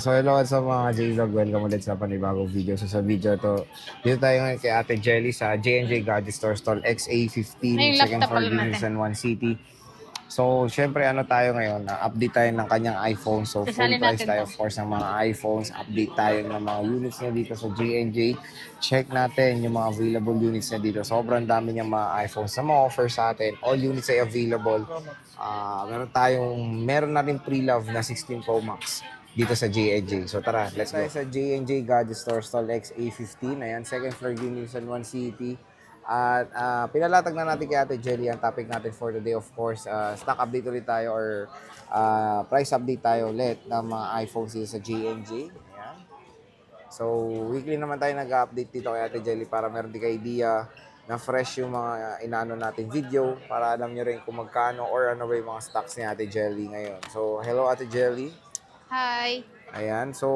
So hello sa mga J-Vlog, welcome ulit sa panibagong video. So sa video to, dito tayo ngayon kay Ate Jelly sa J&J Gadget Store Stall XA15, Ay, yung second laptop floor, pala natin. Unison 1 City. So syempre ano tayo ngayon, update tayo ng kanyang iPhone. So full Sasalin price natin tayo to. of course ng mga iPhones. Update tayo ng mga units niya dito sa J&J. Check natin yung mga available units niya dito. Sobrang dami niyang mga iPhones na ma-offer sa atin. All units ay available. Meron na rin pre-love na 16 Pro Max dito sa J&J. So tara, let's go. Sa J&J Gadget Store Stall XA15. Ayan, second floor Unison 1 City. At pinalatag na natin kay Ate Jelly ang topic natin for today. Of course, stock update ulit tayo or price update tayo ulit ng mga iPhones dito sa J&J. Ayan. So, weekly naman tayo nag-update dito kay Ate Jelly para meron din kayo idea na fresh yung mga inaano natin video para alam nyo rin kung magkano or ano ba yung mga stocks ni Ate Jelly ngayon. So, hello Ate Jelly. Hi. Ayan, so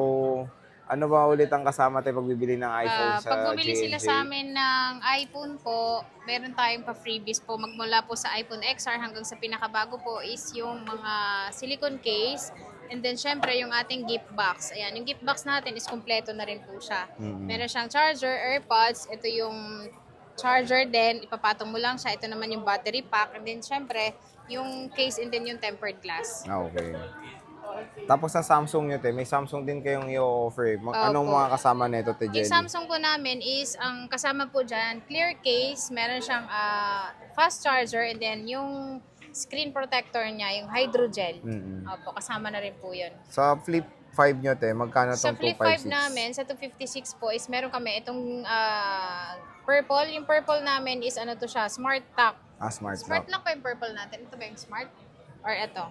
ano ba ulit ang kasama tayo pagbibili ng iPhone Pag sa bumili sila J&J? sa amin ng iPhone po, meron tayong pa-freebies po. Magmula po sa iPhone XR hanggang sa pinakabago po is yung mga silicone case. And then, syempre, yung ating gift box. Ayan, yung gift box natin is kompleto na rin po siya. Meron siyang charger, AirPods. Ito yung charger din. Ipapatong mo lang siya. Ito naman yung battery pack. And then, syempre, yung case and then yung tempered glass. Okay. Tapos sa Samsung nyo, te, may Samsung din kayong i-offer. Anong Opo. mga kasama nito, te Yung Jelly? Samsung po namin is, ang kasama po dyan, clear case, meron siyang fast charger, and then yung screen protector niya, yung hydrogel. Opo, kasama na rin po yun. Sa Flip 5 nyo, te, magkano Sa tong Flip 5 256? namin, sa 256 po, is meron kami itong purple. Yung purple namin is ano to siya, Smart Lock. Smart Smart lock. Lock pa yung purple natin. Ito ba yung Smart? Or ito?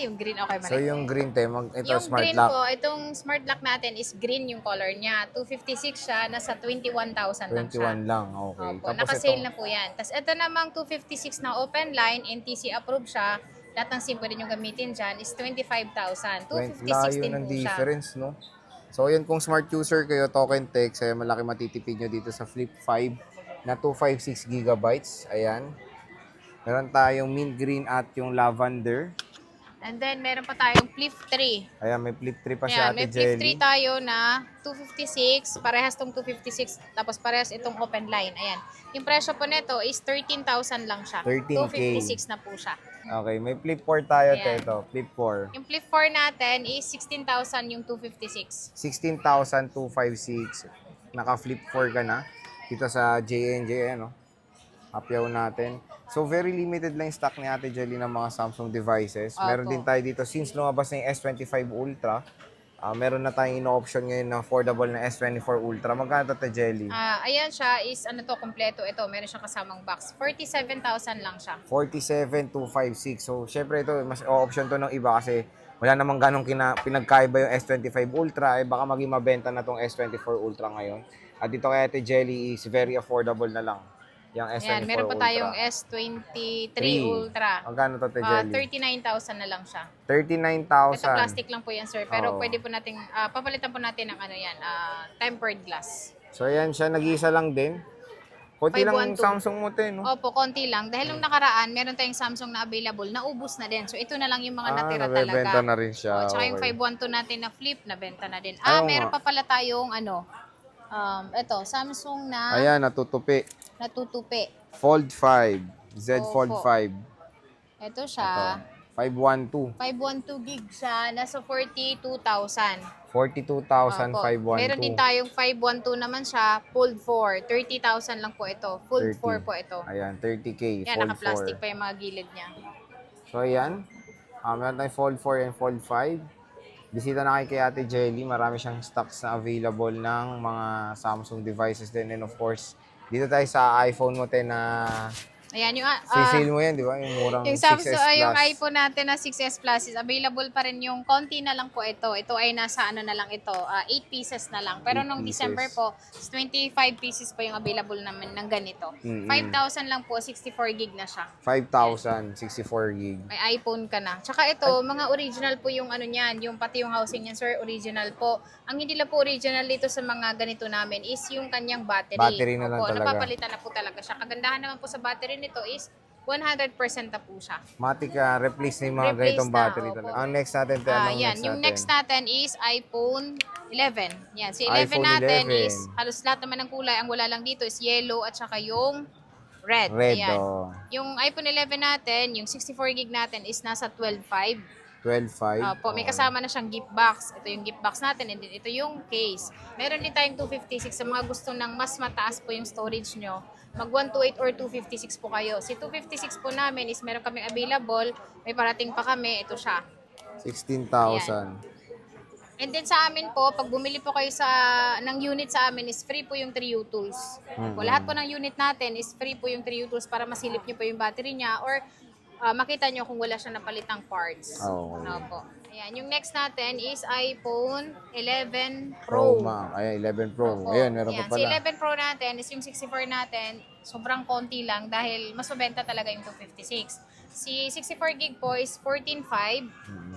Yung green. Okay, mali. So yung green, te, ito Yung Smart green lock. po, itong smart lock natin is green yung color niya. 256 siya, nasa 21,000 lang siya. 21 lang, okay. Opo, Tapos naka-sale itong, na po yan. Tapos ito namang 256 na open line, NTC approved siya. Lahat ng SIM pwede nyo gamitin dyan is 25,000. 256 layo din ng po siya. difference, no? So yun, kung smart user kayo, token text, ay malaki matitipid nyo dito sa Flip 5 na 256 gigabytes. Ayan. Meron tayong mint green at yung lavender. And then, meron pa tayong Flip 3. Ayan, may Flip 3 pa si Ayan, Ate may Flip Jelly. 3 tayo na 256. Parehas tong 256. Tapos parehas itong open line. Ayan. Yung presyo po nito is 13,000 lang siya. 13K. 256 na po siya. Okay, may Flip 4 tayo, Ayan. Teto. Flip 4. Yung Flip 4 natin is 16,000 yung 256. 16,256. Naka-Flip 4 ka na. Dito sa J&J, ano? Hapyaw natin. So, very limited lang yung stock ni Ate Jelly ng mga Samsung devices. Meron Opo. din tayo dito, since lumabas na yung S25 Ultra, meron na tayong in-option ngayon na affordable na S24 Ultra. Magkano to, Ate Jelly? Ayan siya is ano to, kompleto ito. Meron siyang kasamang box. 47,000 lang siya. 47,256. So, syempre ito, mas option to ng iba kasi wala namang ganong pinagkaiba yung S25 Ultra. Baka maging mabenta na tong S24 Ultra ngayon. At dito kay Ate Jelly is very affordable na lang. Yung S24 Ayan, meron pa Ultra. tayong S23 Ultra. Magkano to, Ate Jelly? 39,000 na lang siya. 39,000. Ito plastic lang po yan, sir. Pero Oo. pwede po nating, papalitan po natin ng ano yan, tempered glass. So, ayan siya. Nag-iisa lang din. Konti lang yung 512. Samsung mo, te, no? Opo, konti lang. Dahil nung nakaraan, meron tayong Samsung na available, naubos na din. So, ito na lang yung mga natira nabebenta talaga. na rin siya. Tsaka yung Okay. 512 natin na flip, nabenta na din. Ayaw Meron nga. pa pala tayong ito, Samsung na Ayan, natutupi. natutupi. Fold 5. Z Fold Opo. 5. Ito siya. 512. 512 gig siya, nasa 42,000. 42,512. Meron din tayong 512 naman siya, fold 4. 30,000 lang po ito. Fold 4 po ito. Ayan, 30K. Yan, Fold naka-plastic 4. pa yung mga gilid niya. So, ayan. Meron tayong Fold 4 and Fold 5. Bisita na kayo kay Ate Jelly. Marami siyang stocks na available ng mga Samsung devices din. And of course, dito tayo sa iPhone mo, te, na Ayan, yung, sale mo yan, di ba? Yung murang yung 6S Samsung, Plus. yung iPhone natin na 6S Plus is available pa rin yung konti na lang po ito. Ito ay nasa ano na lang ito, 8 pieces na lang. Pero 8 nung pieces. December po, 25 pieces pa yung available naman ng ganito. Mm-mm. 5,000 lang po, 64 gig na siya. 5,000, 64 gig. May iPhone ka na. Tsaka ito, mga original po yung ano niyan, yung pati yung housing niyan, sir, original po. Ang hindi lang po original dito sa mga ganito namin is yung kanyang battery. Battery na lang Opo, talaga. napapalitan na po talaga siya. Kagandahan naman po sa battery nito is 100% na po siya. Matic replace na yung mga Replace ganitong na, battery opo. talaga. Ang next natin, te, anong Yan, next yung natin? next natin is iPhone 11. Yan, si 11 iPhone natin 11. is halos lahat naman ng kulay. Ang wala lang dito is yellow at saka yung red. Red, Ayan. oh. Yung iPhone 11 natin, yung 64 gig natin is nasa 12.5. 12.5. May kasama na siyang gift box. Ito yung gift box natin and then ito yung case. Meron din tayong 256 sa mga gusto ng mas mataas po yung storage nyo. Mag 128 or 256 po kayo. Si 256 po namin is meron kaming available. May parating pa kami. Ito siya. 16,000. And then sa amin po, pag bumili po kayo ng unit sa amin is free po yung 3U tools. Lahat po ng unit natin is free po yung 3U tools para masilip nyo po yung battery niya or makita nyo kung wala siyang napalitang parts. Okay. Opo. Ayan. Yung next natin is iPhone 11 Pro. Ayan, 11 Pro. Opo. Ayan, meron Ayan. pa Si pala. 11 Pro natin is yung 64 natin, sobrang konti lang dahil mas mabenta talaga yung 256. Si 64 gig po is 14.5.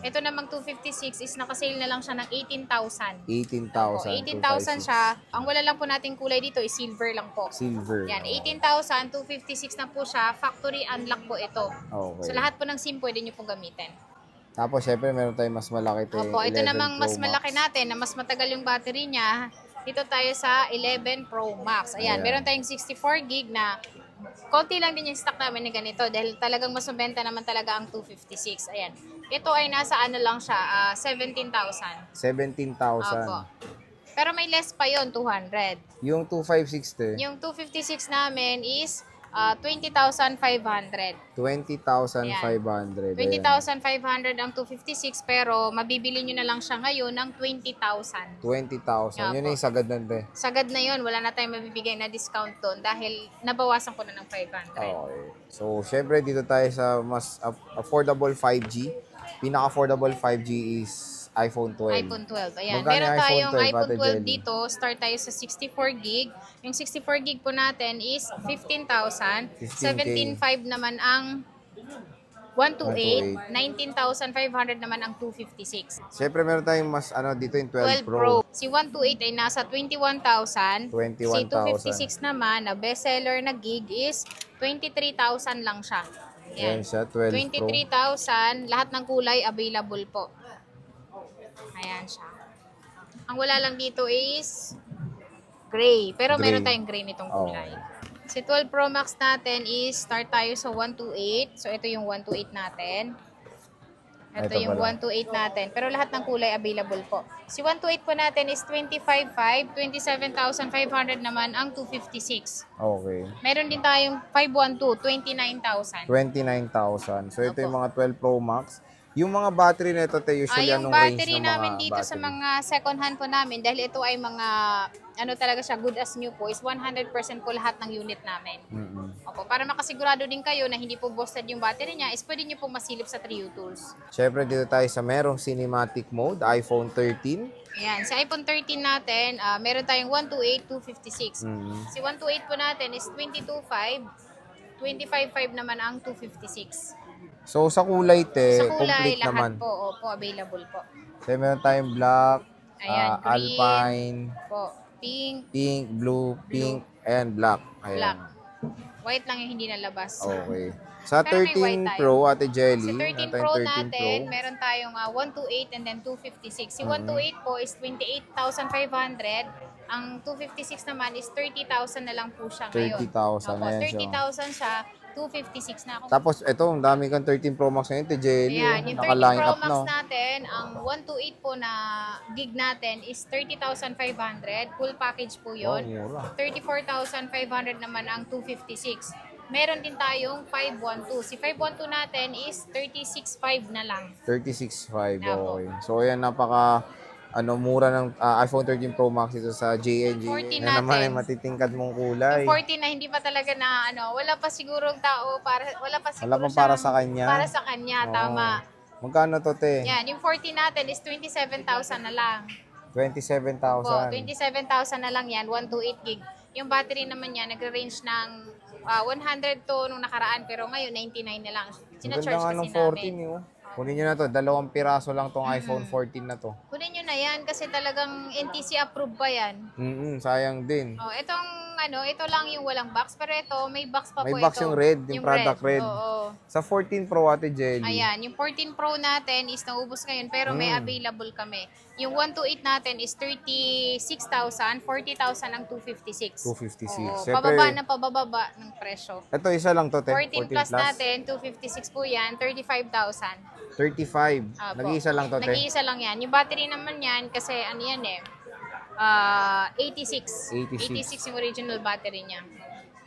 Ito namang 256 is nakasale na lang siya ng 18,000. 18,000. 18,000 siya. Ang wala lang po nating kulay dito is silver lang po. Silver. Yan, 18,000, 256 na po siya. Factory unlock po ito. Okay. So lahat po ng SIM pwede nyo po gamitin. Tapos, syempre, meron tayong mas malaki. Opo, ito 11 namang Pro mas Max. malaki natin na mas matagal yung battery niya. Dito tayo sa 11 Pro Max. Ayan, Ayan. meron tayong 64 gig na konti lang din yung stock namin na ganito dahil talagang mas mabenta naman talaga ang 256. Ayan. Ito ay nasa ano lang siya, 17,000. 17,000. Opo. Pero may less pa yon 200. Yung 256, Yung 256 namin is 20,500. 20,500. 20,500 ang 256 pero mabibili nyo na lang siya ngayon ng 20,000. 20,000. Yun Opo. yung sagad nun, te. Sagad na yon, wala na tayong mabibigay na discount doon dahil nabawasan ko na ng 500. Okay. So, syempre, dito tayo sa mas affordable 5G. Pinaka-affordable 5G is iPhone 12. iPhone 12. Ayan. Magkano Meron yung iPhone tayong 12, iPhone Ate 12 Jelly? dito. Start tayo sa 64 gig. Yung 64 gig po natin is 15,000. 15K. 17,500 naman ang 128. 19,500 naman ang 256. Syempre, meron tayong mas, dito yung 12 12 Pro. Pro. Si 128 ay nasa 21,000. 21,000. Si 256 naman, na bestseller na gig is 23,000 lang siya. Ayan siya, 12 Pro. 23,000. Lahat ng kulay available po. Ayan siya. Ang wala lang dito is gray. Pero Gray. meron tayong gray nitong kulay. Si 12 Pro Max natin is start tayo sa 128. So, ito yung 128 natin. Ito Ito yung pala. 128 natin. Pero lahat ng kulay available po. Si 128 po natin is 25,500. 27,500 naman ang 256. Okay. Meron din tayong 512. 29,000. 29,000. So, ito Opo. yung mga 12 Pro Max. Yung mga battery nito, te, usually Yung anong range battery ng mga namin dito sa battery? mga second hand po namin, dahil ito ay mga, ano talaga siya, good as new po, is 100% po lahat ng unit namin. Opo, para makasigurado din kayo na hindi po busted yung battery niya, is pwede nyo pong masilip sa 3U Tools. Syempre, dito tayo sa merong cinematic mode, iPhone 13. Ayan, sa iPhone 13 natin, meron tayong 128, 256. Si 128 po natin is 22,500. 25,500 naman ang 256. So, sa kulay, te, Sa kulay, complete lahat naman. po, opo, available po. So, meron tayong black, Ayan, green. alpine, Po, pink, pink, blue, pink, and black. Ayan. black. White lang yung hindi nalabas. Okay. Sa Pero may 13 white tayo. Pro, Ate Jelly, Si 13 meron tayong Pro 13 natin, meron tayong 128 and then 256. Si 128 po is 28,500. Ang 256 naman is 30,000 na lang po siya ngayon. 30,000 Opo, na yan siya. 30,000 siya, 256 na ako. Tapos, ito, ang dami kang 13 Pro Max ngayon, Ate Jelly. Ayan, yung 13 Naka-line Pro up Max na. natin, ang 128 po na gig natin is 30,500. Full package po Wow, yun. mura. 34,500 naman ang 256. Meron din tayong 512. Si 512 natin is 36,500 na lang. 36.5, Apo. okay. So, ayan, mura ng iPhone 13 Pro Max ito sa JNG. 14 Yan naman natin. ay matitingkad mong kulay. Yung 14 na hindi pa talaga na wala pa sigurong tao wala pa siguro Wala pa para siyang- sa kanya. Para sa kanya, Oo. tama. Magkano to, te? Yan, yung 14 natin is 27,000 na lang. 27,000. 27,000 na lang yan, 128 gig. Yung battery naman yan, nagre-range ng 100 to nung nakaraan, pero ngayon 99 na lang. Ang Sina-charge ganda nga kasi ng 14, namin. yun. Kunin nyo na to. 2 piraso lang tong iPhone 14 na to. Kunin nyo na yan kasi talagang NTC approved pa yan. Sayang din. Itong ito lang yung walang box. Pero ito, may box pa May po box ito. yung red, yung product red. Oo. Sa 14 Pro, Ate Jelly. Ayan, yung 14 Pro natin is naubos ngayon pero may available kami. Yung 128 natin is 36,000, 40,000 ang 256. 256. Oo, Siyempre, pababa ng presyo. ito isa lang to, te. 14 plus natin, 256 po yan, 35,000. 35. Apo. Nag-iisa lang to, te. Nag-iisa lang yan. Yung battery naman yan, kasi ano yan 86. 86 yung original battery niya.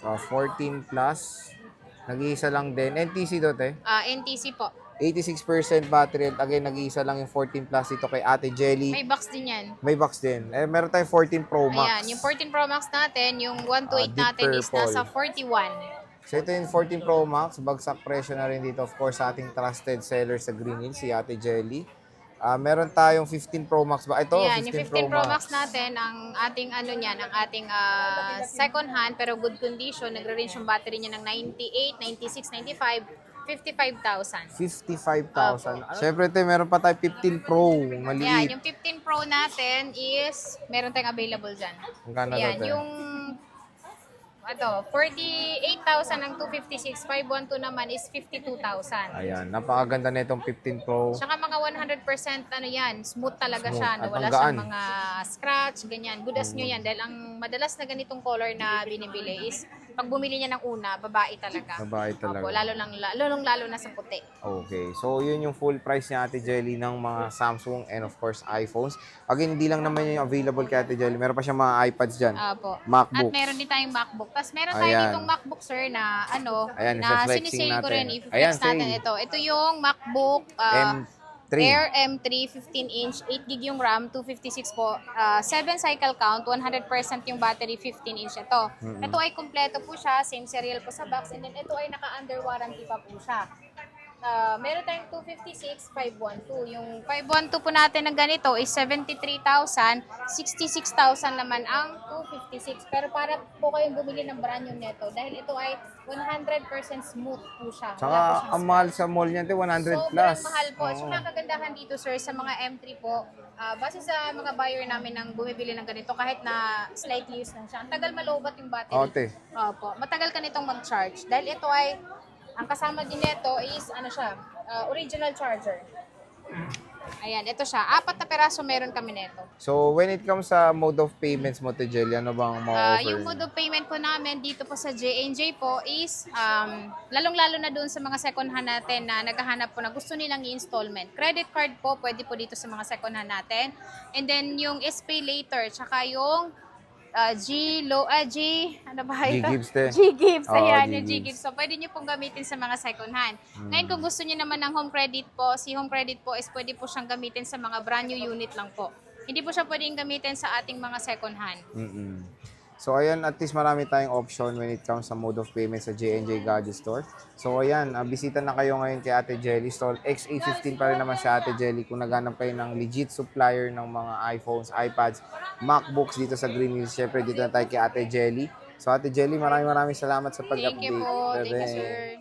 14 plus. Nag-iisa lang din. NTC to, te. NTC po. 86% battery. At again, nag-iisa lang yung 14 plus dito kay Ate Jelly. May box din yan. May box din. Meron tayong 14 Pro Max. Ayan, yung 14 Pro Max natin, yung 128 Deep natin is purple. nasa 41. So ito yung 14 Pro Max, bagsak presyo na rin dito of course sa ating trusted seller sa Green Hills, si Ate Jelly. Meron tayong 15 Pro Max ba? Ito, Ayan, 15 yung 15 Pro Max natin, ang ating ating second hand pero good condition, nagre-range yung battery niya ng 98, 96, 95, 55,000. 55,000. Siyempre ito, meron pa tayo 15 Pro, Ayan, maliit. yung 15 Pro natin is, meron tayong available dyan. Magkano Ayan, to, te? yung 48,000 ang 256, 512 naman is 52,000. Ayan, napakaganda na itong 15 Pro. Tsaka mga 100% smooth talaga Smooth siya, at na wala ang gaan. siyang mga scratch, ganyan. Good as nyo yan, dahil ang madalas na ganitong color na binibili is, pag bumili niya ng una, babae talaga. Babae talaga. Opo, lalo na sa puti. Okay. So, yun yung full price ni Ate Jelly ng mga Samsung and of course iPhones. Again, hindi lang naman yun yung available kay Ate Jelly. Meron pa siyang mga iPads dyan. Opo. At MacBook. meron din tayong MacBook. Tapos meron tayo Ayan. ditong MacBook, sir, na Ayan, na isa-flexing sinisale ko natin. rin. Ayan, I-flex natin sale. ito. Ito yung MacBook M3. Air M3 15-inch, 8 gig yung RAM, 256 po. 7 cycle count, 100% yung battery, 15-inch ito. Ito ay kompleto po siya, same serial po sa box, and then ito ay naka-under warranty pa po siya. Meron tayong 256, 512. Yung 512 po natin na ganito is 73,000, 66,000 naman ang 256. Pero para po kayong bumili ng brand new neto dahil ito ay 100% smooth po siya. Wala po Saka, siyang ang mahal sa mall niyan, 100 plus. Sobrang mahal po. Oo. So, ang kagandahan dito, sir, sa mga M3 po, base sa mga buyer namin ng bumibili ng ganito, kahit na slightly used lang siya, ang tagal malobat yung battery. Ote. Opo. Matagal ka nitong mag-charge. Dahil ito ay, ang kasama din nito is, original charger. Ayan, ito siya. 4 na peraso meron kami nito. So, when it comes sa mode of payments mo, Ate Jelly, ano bang ma-offer? Yung mode of payment po namin dito po sa J&J po is lalong-lalo na doon sa mga second hand natin na naghahanap po na gusto nilang i-installment. Credit card po, pwede po dito sa mga second hand natin. And then yung SPay later, tsaka yung G-Gibbs, te. G-Gibbs, Oo, ayan, yung G-Gibbs. G-Gibbs. So, pwede nyo pong gamitin sa mga second hand. Ngayon, kung gusto nyo naman ng home credit po, si home credit po is pwede po siyang gamitin sa mga brand new unit lang po. Hindi po siya pwedeng gamitin sa ating mga second hand. So, ayan, at least marami tayong option when it comes sa mode of payment sa J&J Gadget Store. So, ayan, bisita na kayo ngayon kay Ate Jelly. Store XA15 pa rin naman si Ate Jelly kung naghanap kayo ng legit supplier ng mga iPhones, iPads, MacBooks dito sa Green Hills. Siyempre, dito na tayo kay Ate Jelly. So, Ate Jelly, maraming salamat sa pag-update. Thank you po. Thank you, Bye-bye. sir.